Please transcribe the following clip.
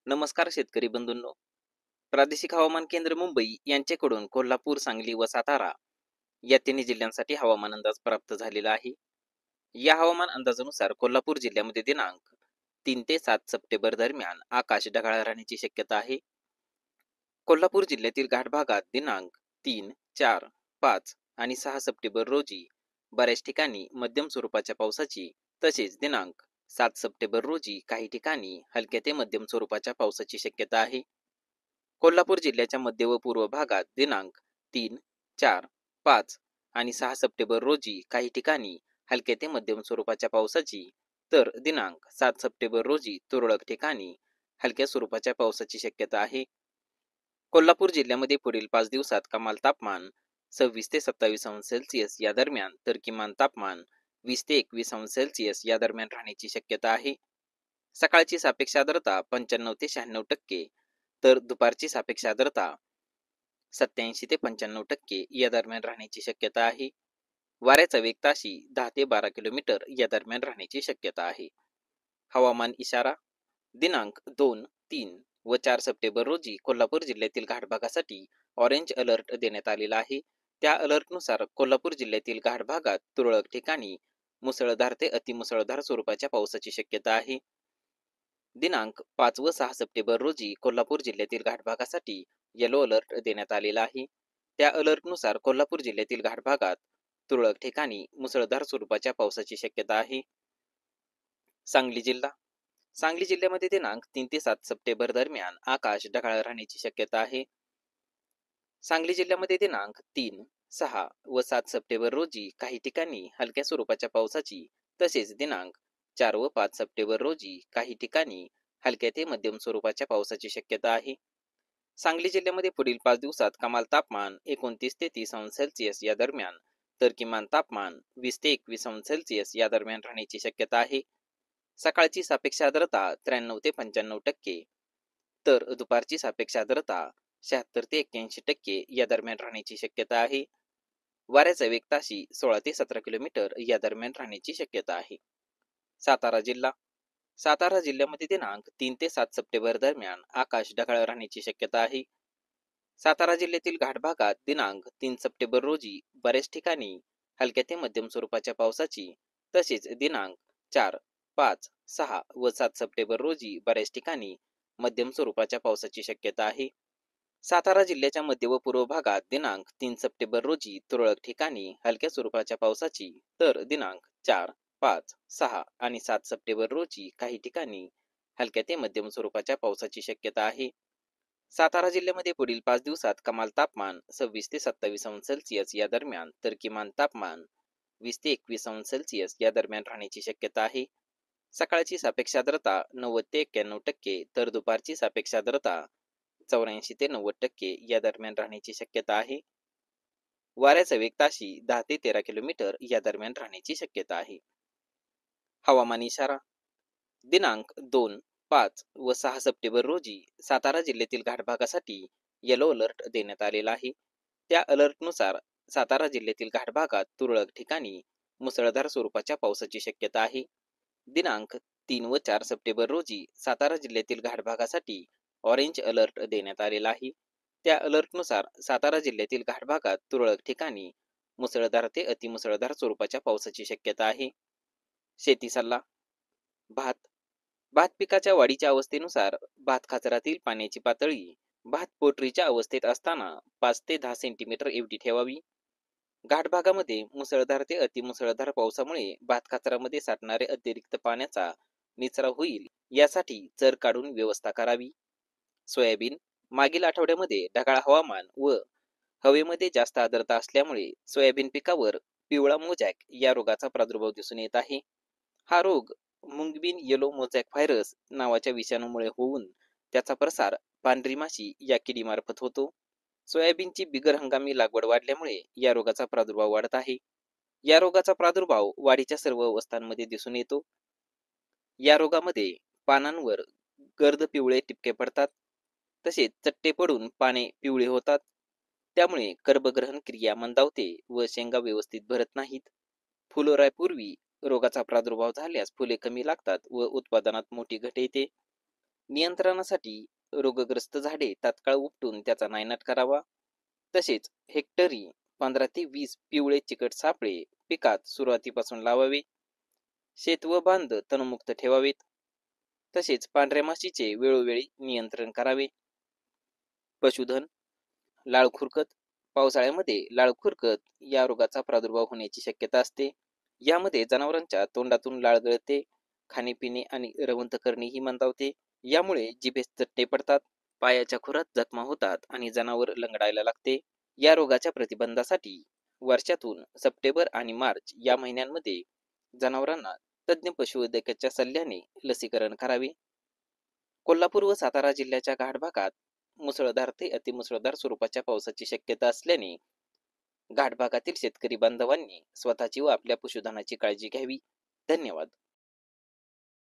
नमस्कार शेतकरी बंधूंनो. प्रादेशिक हवामान केंद्र मुंबई यांच्याकडून कोल्हापूर, सांगली व सातारा या तिन्ही जिल्ह्यांसाठी हवामान अंदाज प्राप्त झालेला आहे. या हवामान अंदाजानुसार कोल्हापूर जिल्ह्यामध्ये दिनांक 3 ते 7 सप्टेंबर दरम्यान आकाश ढगाळ राहण्याची शक्यता आहे. कोल्हापूर जिल्ह्यातील घाट भागात दिनांक 3, 4, 5 आणि 6 सप्टेंबर रोजी बऱ्याच ठिकाणी मध्यम स्वरूपाच्या पावसाची, तसेच दिनांक 7 सप्टेंबर रोजी काही ठिकाणी हलक्या ते मध्यम स्वरूपाच्या पावसाची शक्यता आहे. कोल्हापूर जिल्ह्याच्या मध्य व पूर्व भागात दिनांक 3, 4, 5 आणि 6 सप्टेंबर रोजी काही ठिकाणी हलक्या ते मध्यम स्वरूपाच्या पावसाची, तर दिनांक 7 सप्टेंबर रोजी तुरळक ठिकाणी हलक्या स्वरूपाच्या पावसाची शक्यता आहे. कोल्हापूर जिल्ह्यामध्ये पुढील 5 दिवसात कमाल तापमान 26 ते 27 अंश सेल्सिअस या दरम्यान, तर किमान तापमान 20 ते 21 अंश सेल्सिअस या दरम्यान राहण्याची शक्यता आहे. सकाळची सापेक्ष आर्द्रता 95 ते 96%, तर दुपारची सापेक्ष आर्द्रता 87 ते 95% या दरम्यान राहण्याची शक्यता आहे. वाऱ्याचा वेग ताशी 10 ते 12 किलोमीटर या दरम्यान राहण्याची शक्यता आहे. हवामान इशारा. दिनांक 2, 3 व 4 सप्टेंबर रोजी कोल्हापूर जिल्ह्यातील घाट भागासाठी ऑरेंज अलर्ट देण्यात आलेला आहे. त्या अलर्टनुसार कोल्हापूर जिल्ह्यातील घाट भागात तुरळक ठिकाणी मुसळधार ते अतिमुसळधार स्वरूपाच्या पावसाची शक्यता आहे. दिनांक 5 व 6 सप्टेंबर रोजी कोल्हापूर जिल्ह्यातील घाट भागासाठी येलो अलर्ट देण्यात आलेला आहे. त्या अलर्टनुसार कोल्हापूर जिल्ह्यातील घाट भागात तुरळक ठिकाणी मुसळधार स्वरूपाच्या पावसाची शक्यता आहे. सांगली जिल्हा. सांगली जिल्ह्यामध्ये दिनांक 3 ते 7 सप्टेंबर दरम्यान आकाश ढगाळ राहण्याची शक्यता आहे. सांगली जिल्ह्यामध्ये दिनांक 3, 6 व 7 सप्टेंबर रोजी काही ठिकाणी हलक्या स्वरूपाच्या पावसाची, तसेच दिनांक 4 व 5 सप्टेंबर रोजी काही ठिकाणी हलक्या ते मध्यम स्वरूपाच्या पावसाची शक्यता आहे. सांगली जिल्ह्यामध्ये पुढील 5 दिवसात कमाल तापमान 29 ते 30 अंश सेल्सिअस या दरम्यान, तर किमान तापमान 20 ते 21 अंश सेल्सिअस या दरम्यान राहण्याची शक्यता आहे. सकाळची सापेक्ष आर्द्रता 93 ते 95%, तर दुपारची सापेक्ष आर्द्रता 76 ते 81% या दरम्यान राहण्याची शक्यता आहे. वाऱ्याचा वेग ताशी 16 ते 17 किलोमीटर या दरम्यान राहण्याची शक्यता आहे. सातारा जिल्हा. सातारा जिल्ह्यामध्ये दिनांक 3 ते 7 सप्टेंबर दरम्यान आकाश ढगाळ राहण्याची शक्यता आहे. सातारा जिल्ह्यातील घाट भागात दिनांक 3 सप्टेंबर रोजी बऱ्याच ठिकाणी हलक्या ते मध्यम स्वरूपाच्या पावसाची, तसेच दिनांक 4, 5, 6 व 7 सप्टेंबर रोजी बऱ्याच ठिकाणी मध्यम स्वरूपाच्या पावसाची शक्यता आहे. सातारा जिल्ह्याच्या मध्य व पूर्व भागात दिनांक 3 सप्टेंबर रोजी तुरळक ठिकाणी हलक्या स्वरूपाच्या पावसाची, तर दिनांक 4, 5, 6 आणि 7 सप्टेंबर रोजी काही ठिकाणी हलक्या ते मध्यम स्वरूपाच्या पावसाची शक्यता आहे. सातारा जिल्ह्यामध्ये पुढील 5 दिवसात कमाल तापमान 26 ते 27 अंश सेल्सिअस या दरम्यान, तर किमान तापमान 20 ते 21 अंश सेल्सिअस या दरम्यान राहण्याची शक्यता आहे. सकाळची सापेक्ष आर्द्रता 90 ते 91%, तर दुपारची सापेक्ष आर्द्रता 84 ते 90% या दरम्यान राहण्याची शक्यता आहे. वाऱ्याचा वेग ताशी 10 ते 13 किलोमीटर या दरम्यान राहण्याची शक्यता आहे. हवामान इशारा. दिनांक 2, 5 व 6 सप्टेंबर रोजी सातारा जिल्ह्यातील घाट भागासाठी येलो अलर्ट देण्यात आलेला आहे. त्या अलर्टनुसार सातारा जिल्ह्यातील घाट भागात तुरळक ठिकाणी मुसळधार स्वरूपाच्या पावसाची शक्यता आहे. दिनांक 3 व 4 सप्टेंबर रोजी सातारा जिल्ह्यातील घाट भागासाठी ऑरेंज अलर्ट देण्यात आलेला आहे. त्या अलर्टनुसार सातारा जिल्ह्यातील घाट भागात तुरळक ठिकाणी मुसळधार ते अतिमुसळधार स्वरूपाच्या पावसाची शक्यता आहे. शेती सल्ला. भात. भात पिकाच्या वाढीच्या अवस्थेनुसार भात खाचरातील पाण्याची पातळी भात पोटरीच्या अवस्थेत असताना 5 ते 10 सेंटीमीटर एवढी ठेवावी. घाट भागामध्ये मुसळधार ते अतिमुसळधार पावसामुळे भात खाचरामध्ये साठणारे अतिरिक्त पाण्याचा निचरा होईल, यासाठी चर काढून व्यवस्था करावी. सोयाबीन. मागील आठवड्यामध्ये ढगाळ हवामान व हवेमध्ये जास्त आर्द्रता असल्यामुळे सोयाबीन पिकावर पिवळा मोजॅक या रोगाचा प्रादुर्भाव दिसून येत आहे. हा रोग मुंगबीन येलो मोजॅक व्हायरस नावाच्या विषाणूमुळे होऊन त्याचा प्रसार पांढरी माशी या किडीमार्फत होतो. सोयाबीनची बिगर हंगामी लागवड वाढल्यामुळे या रोगाचा प्रादुर्भाव वाढत आहे. या रोगाचा प्रादुर्भाव वाढीच्या सर्व अवस्थांमध्ये दिसून येतो. या रोगामध्ये पानांवर गर्द पिवळे टिपके पडतात, तसेच चट्टे पडून पाने पिवळी होतात. त्यामुळे कर्बग्रहण क्रिया मंदावते व शेंगा व्यवस्थित भरत नाहीत. फुलोरापूर्वी रोगाचा प्रादुर्भाव झाल्यास फुले कमी लागतात व उत्पादनात मोठी घट येते. नियंत्रणासाठी रोगग्रस्त झाडे तात्काळ उपटून त्याचा नायनाट करावा. तसेच हेक्टरी 15 ते 20 पिवळे चिकट सापळे पिकात सुरुवातीपासून लावावे. शेत व बांध तणमुक्त ठेवावेत. तसेच पांढऱ्या माशीचे वेळोवेळी नियंत्रण करावे. पशुधन लाळ खुरकत पावसाळ्यामध्ये लाळ खुरकत या रोगाचा प्रादुर्भाव होण्याची शक्यता असते. यामध्ये जनावरांच्या तोंडातून लाळ गळते, खाणेपिणे आणि रवंथ करणे ही मंदावते. यामुळे जिभेस चट्टे पडतात, पायाच्या खुरात जखमा होतात आणि जनावर लंगडायला लागते. या रोगाच्या प्रतिबंधासाठी वर्षातून सप्टेंबर आणि मार्च या महिन्यांमध्ये जनावरांना तज्ज्ञ पशुवैद्यकाच्या सल्ल्याने लसीकरण करावे. कोल्हापूर व सातारा जिल्ह्याच्या घाट भागात मुसळधार ते अतिमुसळधार स्वरूपाच्या पावसाची शक्यता असल्याने घाट भागातील शेतकरी बांधवांनी स्वतःची व आपल्या पशुधनाची काळजी घ्यावी. धन्यवाद.